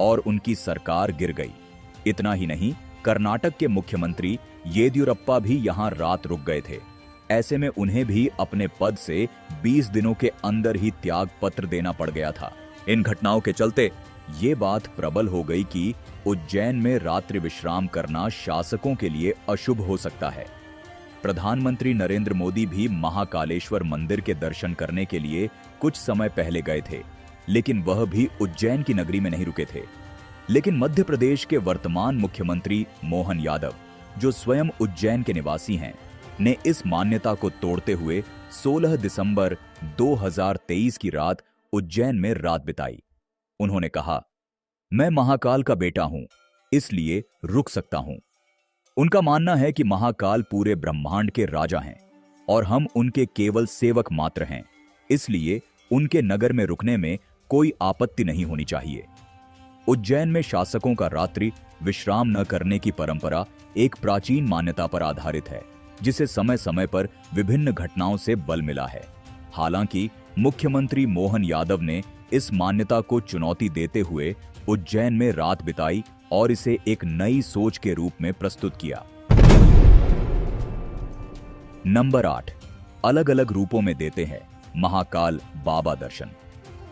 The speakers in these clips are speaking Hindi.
और उनकी सरकार गिर गई। इतना ही नहीं, कर्नाटक के मुख्यमंत्री येदियुरप्पा भी यहां रात रुक गए थे। ऐसे में उन्हें भी अपने पद से 20 दिनों के अंदर ही त्याग पत्र देना पड़ गया था। इन घटनाओं के चलते ये बात प्रबल हो गई कि उज्जैन में रात्रि विश्राम करना शासकों के लिए अशुभ हो सकता है। प्रधानमंत्री नरेंद्र मोदी भी महाकालेश्वर मंदिर के दर्शन करने के लिए कुछ समय पहले गए थे, लेकिन वह भी उज्जैन की नगरी में नहीं रुके थे। लेकिन मध्य प्रदेश के वर्तमान मुख्यमंत्री मोहन यादव, जो स्वयं उज्जैन के निवासी हैं, ने इस मान्यता को तोड़ते हुए 16 दिसंबर 2023 की रात उज्जैन में रात बिताई। उन्होंने कहा, मैं महाकाल का बेटा हूं, इसलिए रुक सकता हूं। उनका मानना है कि महाकाल पूरे ब्रह्मांड के राजा हैं और हम उनके केवल सेवक मात्र हैं, इसलिए उनके नगर में रुकने में कोई आपत्ति नहीं होनी चाहिए। उज्जैन में शासकों का रात्रि विश्राम न करने की परंपरा एक प्राचीन मान्यता पर आधारित है, जिसे समय समय पर विभिन्न घटनाओं से बल मिला है। हालांकि मुख्यमंत्री मोहन यादव ने इस मान्यता को चुनौती देते हुए उज्जैन में रात बिताई और इसे एक नई सोच के रूप में प्रस्तुत किया। नंबर 8, अलग अलग रूपों में देते हैं महाकाल बाबा दर्शन।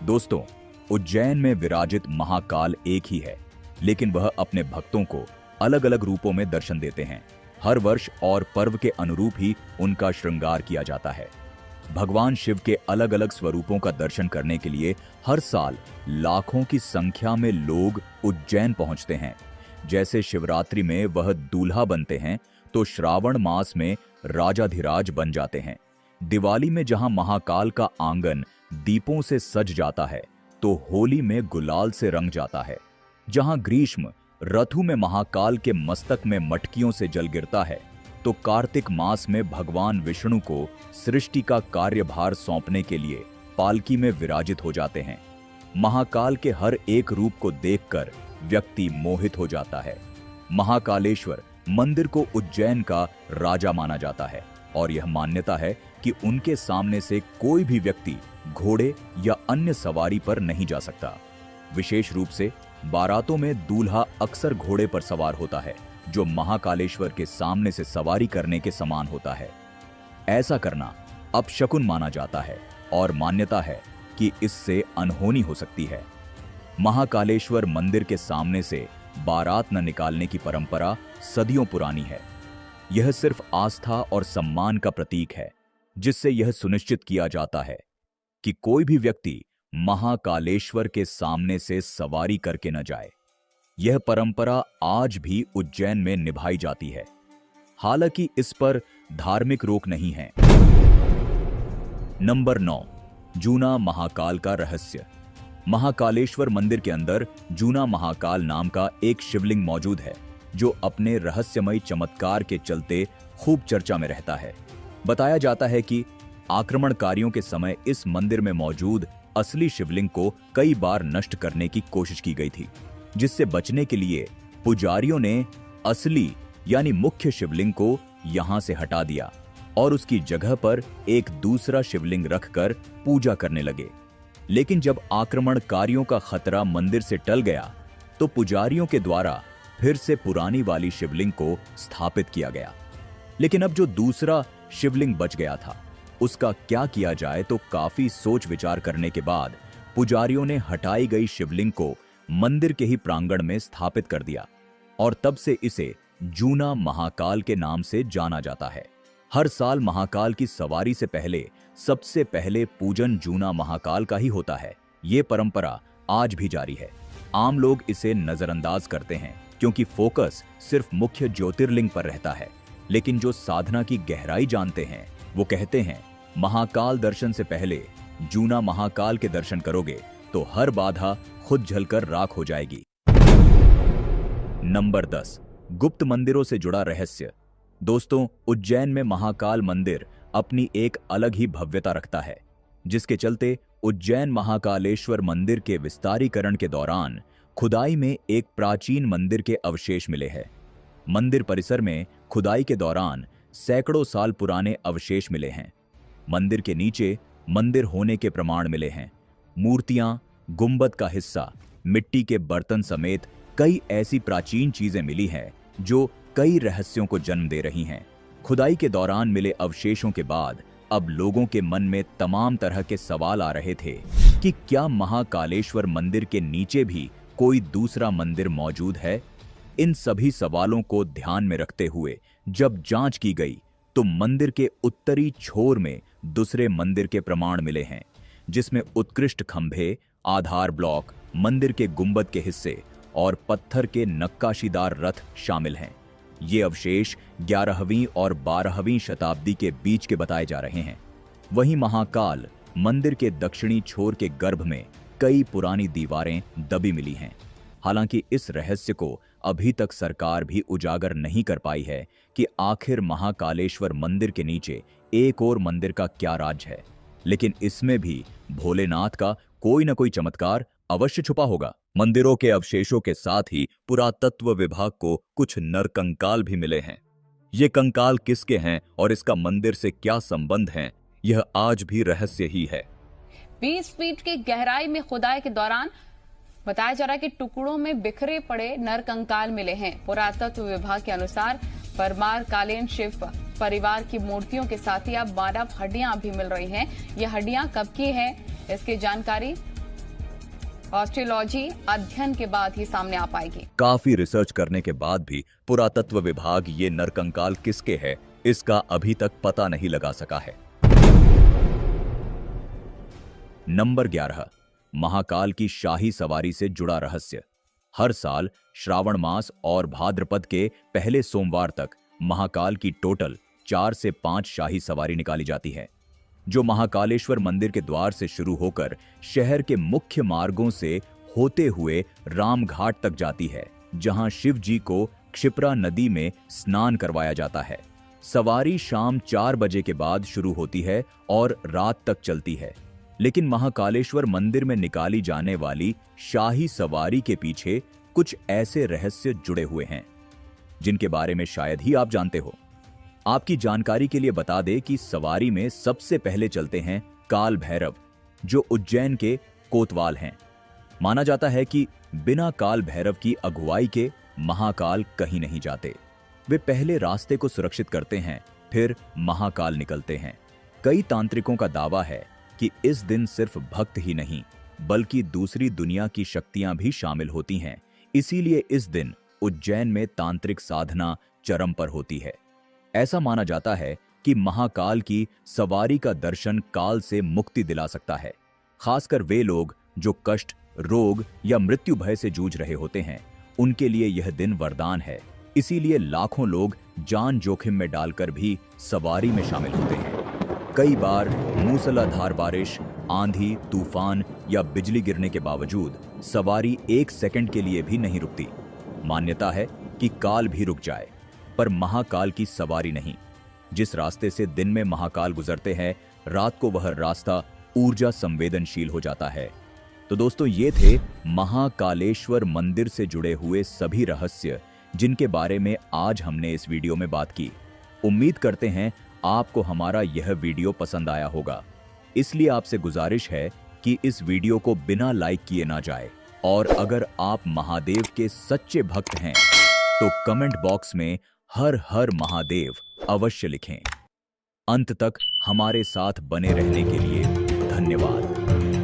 दोस्तों, उज्जैन में विराजित महाकाल एक ही है, लेकिन वह अपने भक्तों को अलग अलग रूपों में दर्शन देते हैं। हर वर्ष और पर्व के अनुरूप ही उनका श्रृंगार किया जाता है। भगवान शिव के अलग अलग स्वरूपों का दर्शन करने के लिए हर साल लाखों की संख्या में लोग उज्जैन पहुंचते हैं। जैसे शिवरात्रि में वह दूल्हा बनते हैं, तो श्रावण मास में राजाधिराज बन जाते हैं। दिवाली में जहां महाकाल का आंगन दीपों से सज जाता है, तो होली में गुलाल से रंग जाता है। जहां ग्रीष्म रथु में महाकाल के मस्तक में मटकियों से जल गिरता है, तो कार्तिक मास में भगवान विष्णु को सृष्टि का कार्यभार सौंपने के लिए पालकी में विराजित हो जाते हैं। महाकाल के हर एक रूप को देखकर व्यक्ति मोहित हो जाता है। महाकालेश्वर मंदिर को उज्जैन का राजा माना जाता है और यह मान्यता है कि उनके सामने से कोई भी व्यक्ति घोड़े या अन्य सवारी पर नहीं जा सकता। विशेष रूप से बारातों में दूल्हा अक्सर घोड़े पर सवार होता है, जो महाकालेश्वर के सामने से सवारी करने के समान होता है। ऐसा करना अपशकुन माना जाता है और मान्यता है कि इससे अनहोनी हो सकती है। महाकालेश्वर मंदिर के सामने से बारात न निकालने की परंपरा सदियों पुरानी है। यह सिर्फ आस्था और सम्मान का प्रतीक है, जिससे यह सुनिश्चित किया जाता है कि कोई भी व्यक्ति महाकालेश्वर के सामने से सवारी करके न जाए। यह परंपरा आज भी उज्जैन में निभाई जाती है। हालांकि इस पर धार्मिक रोक नहीं है। नंबर 9, जूना महाकाल का रहस्य। महाकालेश्वर मंदिर के अंदर जूना महाकाल नाम का एक शिवलिंग मौजूद है, जो अपने रहस्यमयी चमत्कार के चलते खूब चर्चा में रहता है। बताया जाता है कि आक्रमणकारियों के समय इस मंदिर में मौजूद असली शिवलिंग को कई बार नष्ट करने की कोशिश की गई थी, जिससे बचने के लिए पुजारियों ने असली यानी मुख्य शिवलिंग को यहां से हटा दिया और उसकी जगह पर एक दूसरा शिवलिंग रखकर पूजा करने लगे। लेकिन जब आक्रमणकारियों का खतरा मंदिर से टल गया, तो पुजारियों के द्वारा फिर से पुरानी वाली शिवलिंग को स्थापित किया गया। लेकिन अब जो दूसरा शिवलिंग बच गया था, उसका क्या किया जाए, तो काफी सोच विचार करने के बाद पुजारियों ने हटाई गई शिवलिंग को मंदिर के ही प्रांगण में स्थापित कर दिया और तब से इसे जूना महाकाल के नाम से जाना जाता है। हर साल महाकाल की सवारी से पहले सबसे पहले पूजन जूना महाकाल का ही होता है। ये परंपरा आज भी जारी है। आम लोग इसे नजरअंदाज करते हैं क्योंकि फोकस सिर्फ मुख्य ज्योतिर्लिंग पर रहता है, लेकिन जो साधना की गहराई जानते हैं वो कहते हैं महाकाल दर्शन से पहले जूना महाकाल के दर्शन करोगे तो हर बाधा खुद जलकर राख हो जाएगी। नंबर 10, गुप्त मंदिरों से जुड़ा रहस्य। दोस्तों, उज्जैन में महाकाल मंदिर अपनी एक अलग ही भव्यता रखता है, जिसके चलते उज्जैन महाकालेश्वर मंदिर के विस्तारीकरण के दौरान खुदाई में एक प्राचीन मंदिर के अवशेष मिले हैं। मंदिर परिसर में खुदाई के दौरान सैकड़ों साल पुराने अवशेष मिले हैं। मंदिर के नीचे मंदिर होने के प्रमाण मिले हैं। मूर्तियां, गुंबद का हिस्सा मिट्टी के बर्तन समेत कई ऐसी प्राचीन चीजें मिली हैं जो कई रहस्यों को जन्म दे रही हैं। खुदाई के दौरान मिले अवशेषों के बाद अब लोगों के मन में तमाम तरह के सवाल आ रहे थे कि क्या महाकालेश्वर मंदिर के नीचे भी कोई दूसरा मंदिर मौजूद है। इन सभी सवालों को ध्यान में रखते हुए जब जांच की गई तो मंदिर के उत्तरी छोर में दूसरे मंदिर के प्रमाण मिले हैं, जिसमें उत्कृष्ट खंभे, आधार ब्लॉक, मंदिर के गुंबद के हिस्से और पत्थर के नक्काशीदार रथ शामिल हैं। ये अवशेष 11वीं और 12वीं शताब्दी के बीच के बताए जा रहे हैं। वहीं महाकाल मंदिर के दक्षिणी छोर के गर्भ में कई पुरानी दीवारें दबी मिली हैं। हालांकि इस रहस्य को अभी तक सरकार भी उजागर नहीं कर पाई है कि आखिर महाकालेश्वर मंदिर के नीचे एक और मंदिर का क्या राज है, लेकिन इसमें भी भोलेनाथ का कोई न कोई चमत्कार अवश्य छुपा होगा। मंदिरों के अवशेषों के साथ ही पुरातत्व विभाग को कुछ नरकंकाल भी मिले हैं। ये कंकाल किसके हैं और इसका मंदिर से क्या संबंध है, यह आज भी रहस्य ही है। 20 फीट की गहराई में खुदाई के दौरान बताया जा रहा है कि टुकड़ों में बिखरे पड़े नरकंकाल मिले हैं। पुरातत्व विभाग के अनुसार परमार कालीन शिव परिवार की मूर्तियों के साथ ही अब मानव हड्डियां भी मिल रही हैं। ये हड्डियां कब की है, इसकी जानकारी ऑस्ट्रोलॉजी अध्ययन के बाद ही सामने आ पाएगी। काफी रिसर्च करने के बाद भी पुरातत्व विभाग ये नरकंकाल किसके है, इसका अभी तक पता नहीं लगा सका है। नंबर 11, महाकाल की शाही सवारी से जुड़ा रहस्य। हर साल श्रावण मास और भाद्रपद के पहले सोमवार तक महाकाल की टोटल 4 से 5 शाही सवारी निकाली जाती है, जो महाकालेश्वर मंदिर के द्वार से शुरू होकर शहर के मुख्य मार्गों से होते हुए रामघाट तक जाती है, जहां शिव जी को क्षिप्रा नदी में स्नान करवाया जाता है। सवारी शाम 4 बजे के बाद शुरू होती है और रात तक चलती है। लेकिन महाकालेश्वर मंदिर में निकाली जाने वाली शाही सवारी के पीछे कुछ ऐसे रहस्य जुड़े हुए हैं जिनके बारे में शायद ही आप जानते हो। आपकी जानकारी के लिए बता दें कि सवारी में सबसे पहले चलते हैं काल भैरव, जो उज्जैन के कोतवाल हैं। माना जाता है कि बिना काल भैरव की अगुवाई के महाकाल कहीं नहीं जाते। वे पहले रास्ते को सुरक्षित करते हैं, फिर महाकाल निकलते हैं। कई तांत्रिकों का दावा है कि इस दिन सिर्फ भक्त ही नहीं बल्कि दूसरी दुनिया की शक्तियां भी शामिल होती हैं। इसीलिए इस दिन उज्जैन में तांत्रिक साधना चरम पर होती है। ऐसा माना जाता है कि महाकाल की सवारी का दर्शन काल से मुक्ति दिला सकता है। खासकर वे लोग जो कष्ट, रोग या मृत्यु भय से जूझ रहे होते हैं, उनके लिए यह दिन वरदान है। इसीलिए लाखों लोग जान जोखिम में डालकर भी सवारी में शामिल होते हैं। कई बार मूसलाधार बारिश, आंधी, तूफान या बिजली गिरने के बावजूद सवारी 1 सेकंड के लिए भी नहीं रुकती। मान्यता है कि काल भी रुक जाए, पर महाकाल की सवारी नहीं। जिस रास्ते से दिन में महाकाल गुजरते हैं, रात को वह रास्ता ऊर्जा संवेदनशील हो जाता है। तो दोस्तों, ये थे महाकालेश्वर मंदिर से जुड़े हुए सभी रहस्य जिनके बारे में आज हमने इस वीडियो में बात की। उम्मीद करते हैं आपको हमारा यह वीडियो पसंद आया होगा। इसलिए आपसे गुजारिश है कि इस वीडियो को बिना लाइक किए ना जाए, और अगर आप महादेव के सच्चे भक्त हैं तो कमेंट बॉक्स में हर हर महादेव अवश्य लिखें। अंत तक हमारे साथ बने रहने के लिए धन्यवाद।